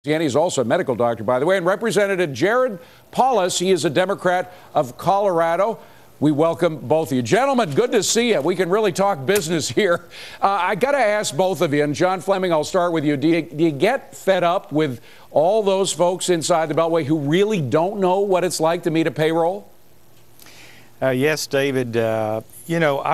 And he's also a medical doctor, by the way. And Representative Jared Polis, he is a Democrat of Colorado. We welcome both of you. Gentlemen, good to see you. We can really talk business here. I got to ask both of you, and John Fleming, I'll start with you. Do you get fed up with all those folks inside the Beltway who really don't know what it's like to meet a payroll? Yes, David. I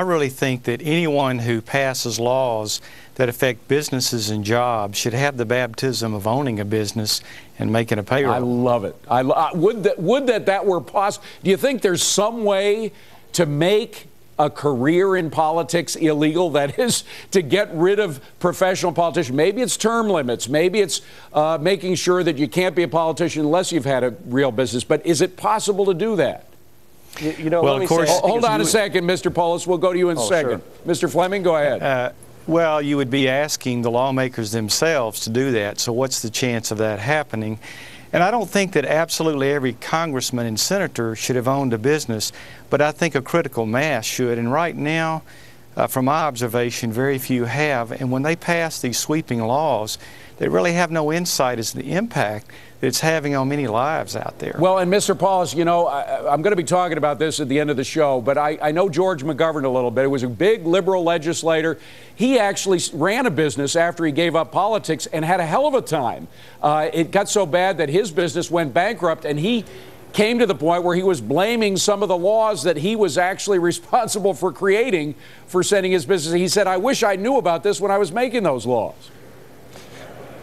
really think that anyone who passes laws that affect businesses and jobs should have the baptism of owning a business and making a payroll. I love it. Would that were possible. Do you think there's some way to make a career in politics illegal? That is, to get rid of professional politicians. Maybe it's term limits. Maybe it's making sure that you can't be a politician unless you've had a real business. But is it possible to do that? Well, of course. Hold on a second, Mr. Polis. We'll go to you in a second. Sure. Mr. Fleming, go ahead. Well, you would be asking the lawmakers themselves to do that. So what's the chance of that happening? And I don't think that absolutely every congressman and senator should have owned a business, but I think a critical mass should. And right now, from my observation, very few have. And when they pass these sweeping laws, they really have no insight as to the impact that it's having on many lives out there. Well, and Mr. Polis, I'm going to be talking about this at the end of the show, but I know George McGovern a little bit. He was a big liberal legislator. He actually ran a business after he gave up politics and had a hell of a time. It got so bad that his business went bankrupt, and he came to the point where he was blaming some of the laws that he was actually responsible for creating for sending his business. He said, I wish I knew about this when I was making those laws.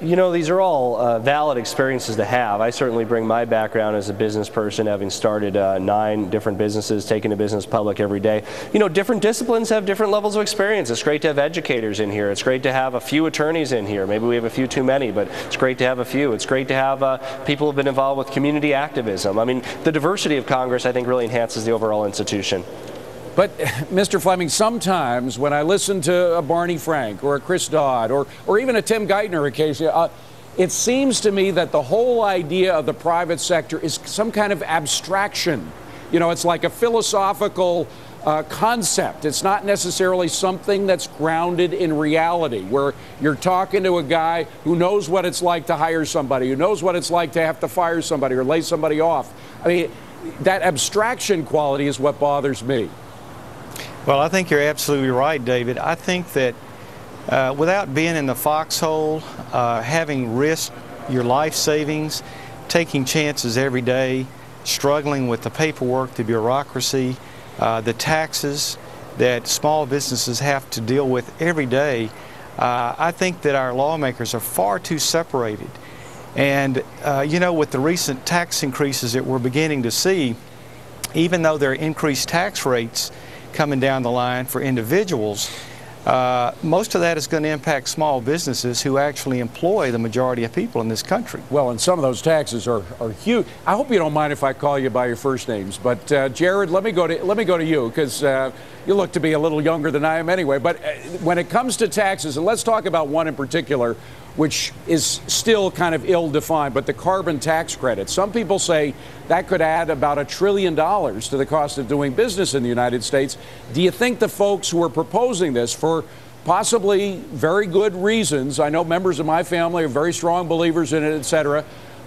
These are all valid experiences to have. I certainly bring my background as a business person, having started 9 different businesses, taking a business public every day. Different disciplines have different levels of experience. It's great to have educators in here. It's great to have a few attorneys in here. Maybe we have a few too many, but it's great to have a few. It's great to have people who have been involved with community activism. I mean, the diversity of Congress, I think, really enhances the overall institution. But, Mr. Fleming, sometimes when I listen to a Barney Frank or a Chris Dodd or even a Tim Geithner occasionally, it seems to me that the whole idea of the private sector is some kind of abstraction. It's like a philosophical concept. It's not necessarily something that's grounded in reality, where you're talking to a guy who knows what it's like to hire somebody, who knows what it's like to have to fire somebody or lay somebody off. I mean, that abstraction quality is what bothers me. Well, I think you're absolutely right, David. I think that without being in the foxhole, having risked your life savings, taking chances every day, struggling with the paperwork, the bureaucracy, the taxes that small businesses have to deal with every day, I think that our lawmakers are far too separated. And, with the recent tax increases that we're beginning to see, even though there are increased tax rates coming down the line for individuals, most of that is going to impact small businesses who actually employ the majority of people in this country. Well, and some of those taxes are huge. I hope you don't mind if I call you by your first names, but Jared, let me go to you, because you look to be a little younger than I am anyway. But when it comes to taxes, and let's talk about one in particular, which is still kind of ill-defined, but the carbon tax credit. Some people say that could add about $1 trillion to the cost of doing business in the United States. Do you think the folks who are proposing this for possibly very good reasons, I know members of my family are very strong believers in it, et cetera,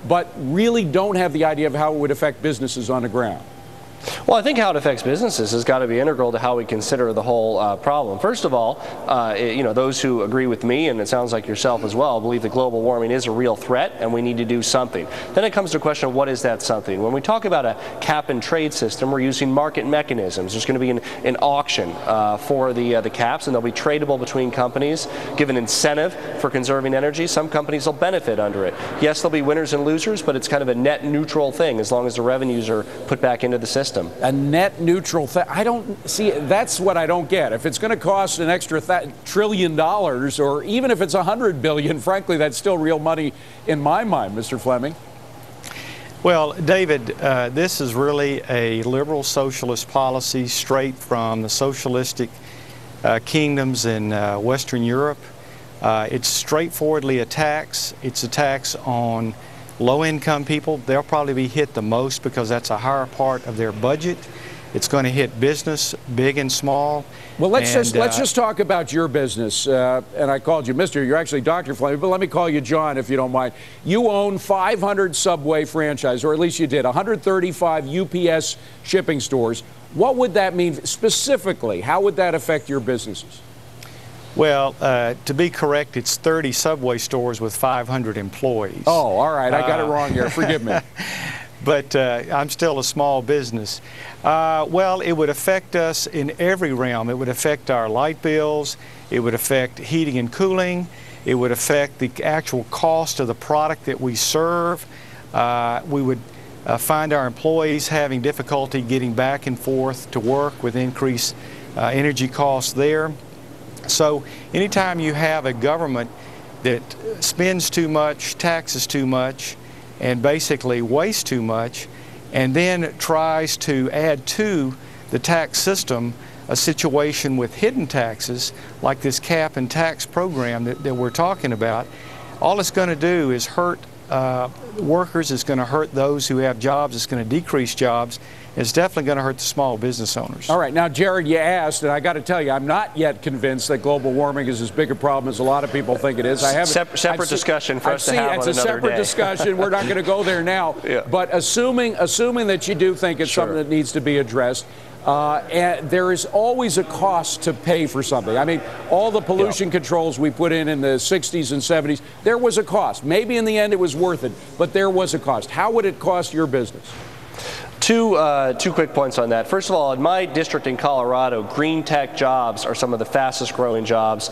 but really don't have the idea of how it would affect businesses on the ground? Well, I think how it affects businesses has got to be integral to how we consider the whole problem. First of all, those who agree with me, and it sounds like yourself as well, believe that global warming is a real threat and we need to do something. Then it comes to a question of what is that something? When we talk about a cap and trade system, we're using market mechanisms. There's going to be an auction for the caps, and they'll be tradable between companies, give an incentive for conserving energy. Some companies will benefit under it. Yes, there'll be winners and losers, but it's kind of a net neutral thing as long as the revenues are put back into the system. A net neutral thing. I don't see. That's what I don't get. If it's going to cost an extra $1 trillion, or even if it's $100 billion, frankly, that's still real money in my mind, Mr. Fleming. Well, David, this is really a liberal socialist policy straight from the socialistic kingdoms in Western Europe. It's straightforwardly a tax. It's a tax on low-income people. They'll probably be hit the most because that's a higher part of their budget. It's going to hit business, big and small. Well, let's just talk about your business. And I called you Mr. You're actually Dr. Fleming, but let me call you John if you don't mind. You own 500 Subway franchise, or at least you did, 135 UPS shipping stores. What would that mean specifically? How would that affect your businesses? Well, to be correct, it's 30 Subway stores with 500 employees. Oh, all right. I got it wrong here. Forgive me. But I'm still a small business. Well, it would affect us in every realm. It would affect our light bills. It would affect heating and cooling. It would affect the actual cost of the product that we serve. We would find our employees having difficulty getting back and forth to work with increased energy costs there. So anytime you have a government that spends too much, taxes too much, and basically wastes too much, and then tries to add to the tax system a situation with hidden taxes like this cap and tax program that we're talking about, all it's going to do is hurt workers. It's going to hurt those who have jobs. It's going to decrease jobs. It's definitely going to hurt the small business owners. All right. Now, Jared, you asked, and I got to tell you, I'm not yet convinced that global warming is as big a problem as a lot of people think it is. I haven't. Separate discussion for us to have on another day. It's a separate discussion. We're not going to go there now. Yeah. But assuming that you do think it's something that needs to be addressed, and there is always a cost to pay for something. I mean, all the pollution controls we put in the 60s and 70s, there was a cost. Maybe in the end it was worth it, but there was a cost. How would it cost your business? Two quick points on that. First of all, in my district in Colorado, green tech jobs are some of the fastest growing jobs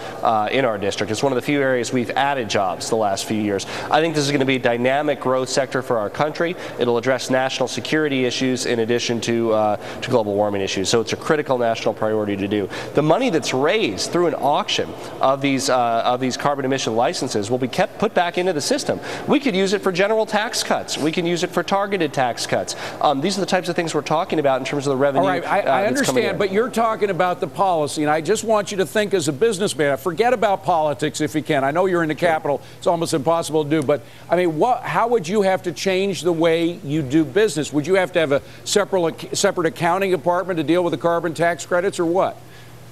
in our district. It's one of the few areas we've added jobs the last few years. I think this is going to be a dynamic growth sector for our country. It'll address national security issues in addition to global warming issues. So it's a critical national priority to do. The money that's raised through an auction of these carbon emission licenses will be put back into the system. We could use it for general tax cuts. We can use it for targeted tax cuts. These are the types of things we're talking about in terms of the revenue. All right, I understand, but you're talking about the policy, and I just want you to think as a businessman. Forget about politics if you can. I know you're in the Capitol. It's almost impossible to do, but I mean, how would you have to change the way you do business? Would you have to have a separate accounting department to deal with the carbon tax credits, or what?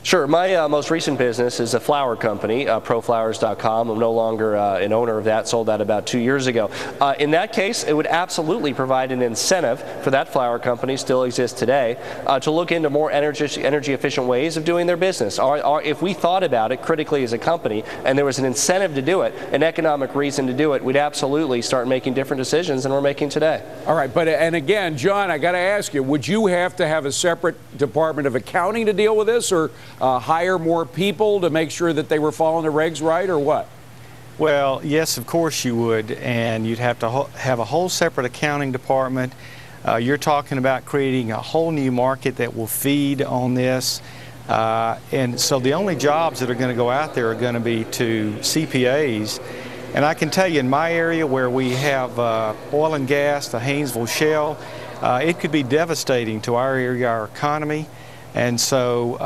Sure. My most recent business is a flower company, proflowers.com. I'm no longer an owner of that, sold that about 2 years ago. In that case, it would absolutely provide an incentive for that flower company, still exists today, to look into more energy efficient ways of doing their business. If we thought about it critically as a company and there was an incentive to do it, an economic reason to do it, we'd absolutely start making different decisions than we're making today. All right. And again, John, I got to ask you, would you have to have a separate department of accounting to deal with this, or hire more people to make sure that they were following the regs right, or what? Well, yes, of course you would, and you'd have to have a whole separate accounting department. You're talking about creating a whole new market that will feed on this. And so the only jobs that are going to go out there are going to be to CPAs. And I can tell you in my area where we have oil and gas, the Haynesville Shale, it could be devastating to our area, our economy. And so,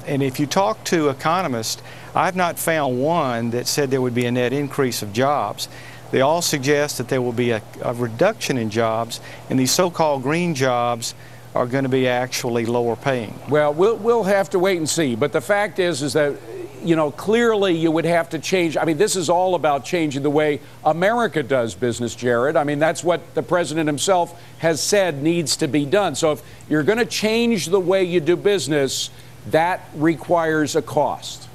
and if you talk to economists, I've not found one that said there would be a net increase of jobs. They all suggest that there will be a reduction in jobs, and these so-called green jobs are going to be actually lower paying. Well, we'll have to wait and see. But the fact is that, you know, clearly you would have to change. I mean, this is all about changing the way America does business, Jared. I mean, that's what the president himself has said needs to be done. So if you're going to change the way you do business, that requires a cost.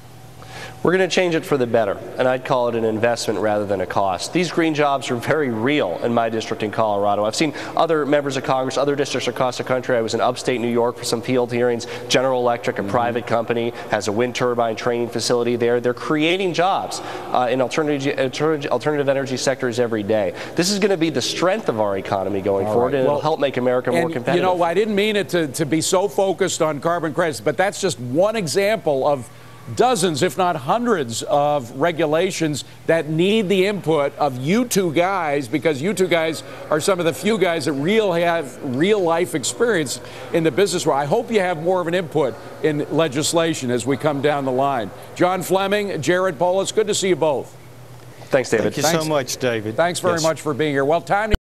We're going to change it for the better, and I'd call it an investment rather than a cost. These green jobs are very real in my district in Colorado. I've seen other members of Congress, other districts across the country. I was in upstate New York for some field hearings. General Electric, a private company, has a wind turbine training facility there. They're creating jobs in alternative energy sectors every day. This is going to be the strength of our economy going forward, and it'll help make America more competitive. You know, I didn't mean it to be so focused on carbon credits, but that's just one example of dozens, if not hundreds, of regulations that need the input of you two guys, because you two guys are some of the few guys that have real life experience in the business world. I hope you have more of an input in legislation as we come down the line. John Fleming, Jared Polis, good to see you both. Thank you, David. Thank you so much, David. Thanks very much for being here. Well, time to